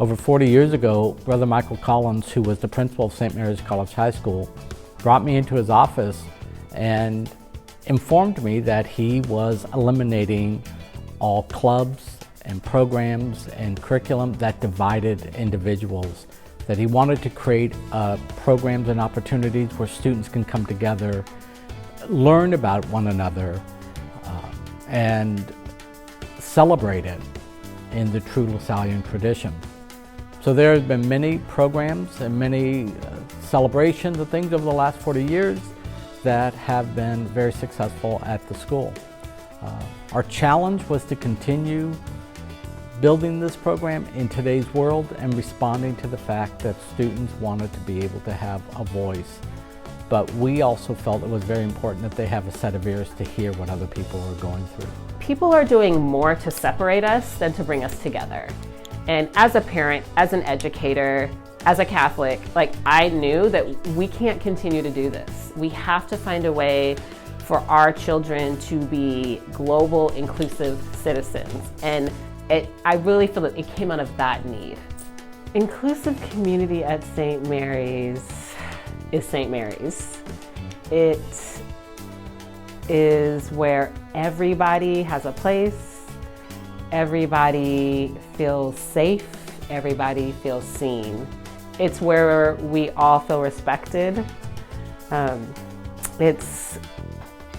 Over 40 years ago, Brother Michael Collins, who was the principal of St. Mary's College High School, brought me into his office and informed me that he was eliminating all clubs and programs and curriculum that divided individuals, that he wanted to create programs and opportunities where students can come together, learn about one another, and celebrate it in the true LaSallian tradition. So there have been many programs and many celebrations and things over the last 40 years that have been very successful at the school. Our challenge was to continue building this program in today's world and responding to the fact that students wanted to be able to have a voice. But we also felt it was very important that they have a set of ears to hear what other people are going through. People are doing more to separate us than to bring us together. And as a parent, as an educator, as a Catholic, I knew that we can't continue to do this. We have to find a way for our children to be global, inclusive citizens. And I really feel that it came out of that need. Inclusive community at St. Mary's is St. Mary's. It is where everybody has a place, everybody feels safe, everybody feels seen. It's where we all feel respected. It's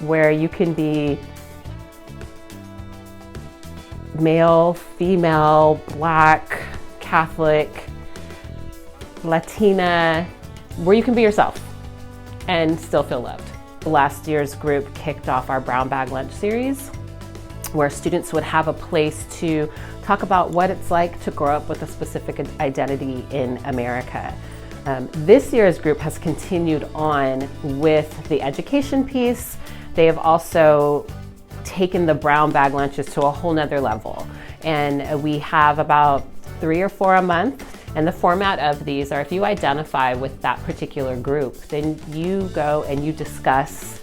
where you can be male, female, Black, Catholic, Latina, where you can be yourself and still feel loved. Last year's group kicked off our Brown Bag Lunch series, where students would have a place to talk about what it's like to grow up with a specific identity in America. This year's group has continued on with the education piece. They have also taken the brown bag lunches to a whole nother level. And we have about 3 or 4 a month. And the format of these are, if you identify with that particular group, then you go and you discuss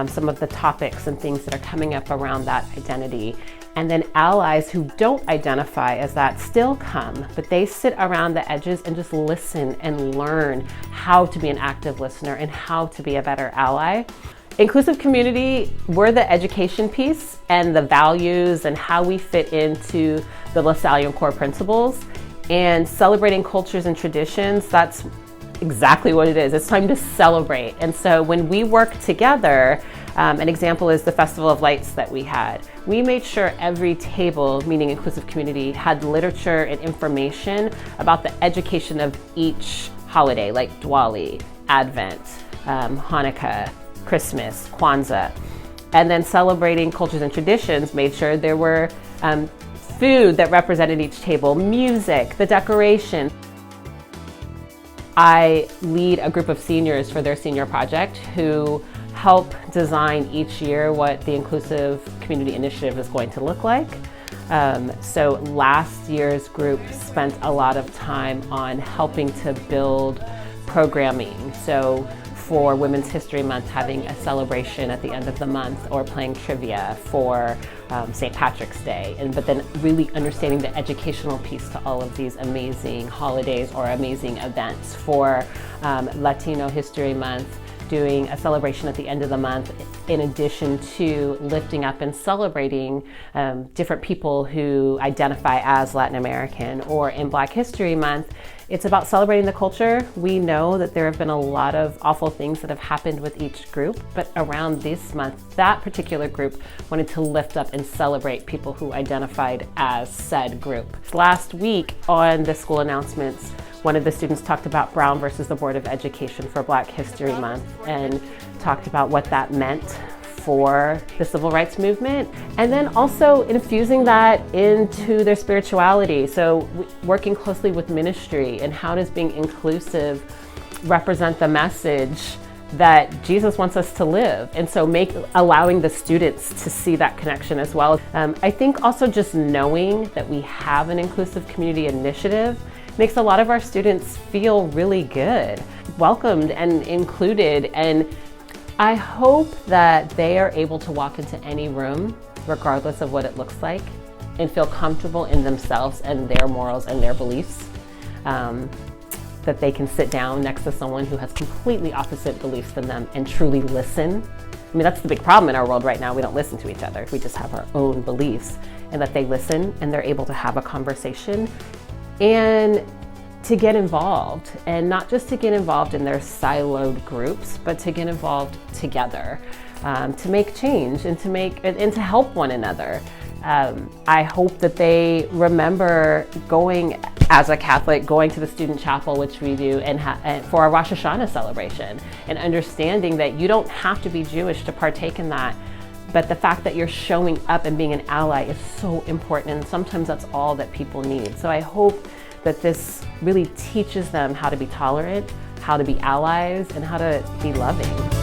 some of the topics and things that are coming up around that identity. And then allies who don't identify as that still come, but they sit around the edges and just listen and learn how to be an active listener and how to be a better ally. Inclusive community, we're the education piece and the values and how we fit into the LaSallian core principles. And celebrating cultures and traditions, that's exactly what it is. It's time to celebrate. And so when we work together, an example is the Festival of Lights that we had. We made sure every table, meaning inclusive community, had literature and information about the education of each holiday, like Diwali, Advent, Hanukkah, Christmas, Kwanzaa. And then celebrating cultures and traditions made sure there were food that represented each table, music, the decoration. I lead a group of seniors for their senior project who help design each year what the Inclusive Community Initiative is going to look like. So last year's group spent a lot of time on helping to build programming. So for Women's History Month, having a celebration at the end of the month or playing trivia for St. Patrick's Day, but then really understanding the educational piece to all of these amazing holidays or amazing events. For Latino History Month, doing a celebration at the end of the month, in addition to lifting up and celebrating different people who identify as Latin American. Or in Black History Month, it's about celebrating the culture. We know that there have been a lot of awful things that have happened with each group, but around this month, that particular group wanted to lift up and celebrate people who identified as said group. Last week on the school announcements, one of the students talked about Brown versus the Board of Education for Black History Month and talked about what that meant for the civil rights movement, and then also infusing that into their spirituality. So working closely with ministry and how does being inclusive represent the message that Jesus wants us to live, and so allowing the students to see that connection as well. I think also just knowing that we have an inclusive community initiative makes a lot of our students feel really good, welcomed and included, and I hope that they are able to walk into any room, regardless of what it looks like, and feel comfortable in themselves and their morals and their beliefs. that they can sit down next to someone who has completely opposite beliefs than them and truly listen. I mean, that's the big problem in our world right now. We don't listen to each other. We just have our own beliefs, and that they listen and they're able to have a conversation and to get involved, and not just to get involved in their siloed groups, but to get involved together, to make change and to help one another. I hope that they remember going, as a Catholic, going to the student chapel, which we do, and for our Rosh Hashanah celebration, and understanding that you don't have to be Jewish to partake in that, but the fact that you're showing up and being an ally is so important, and sometimes that's all that people need. So I hope that this really teaches them how to be tolerant, how to be allies, and how to be loving.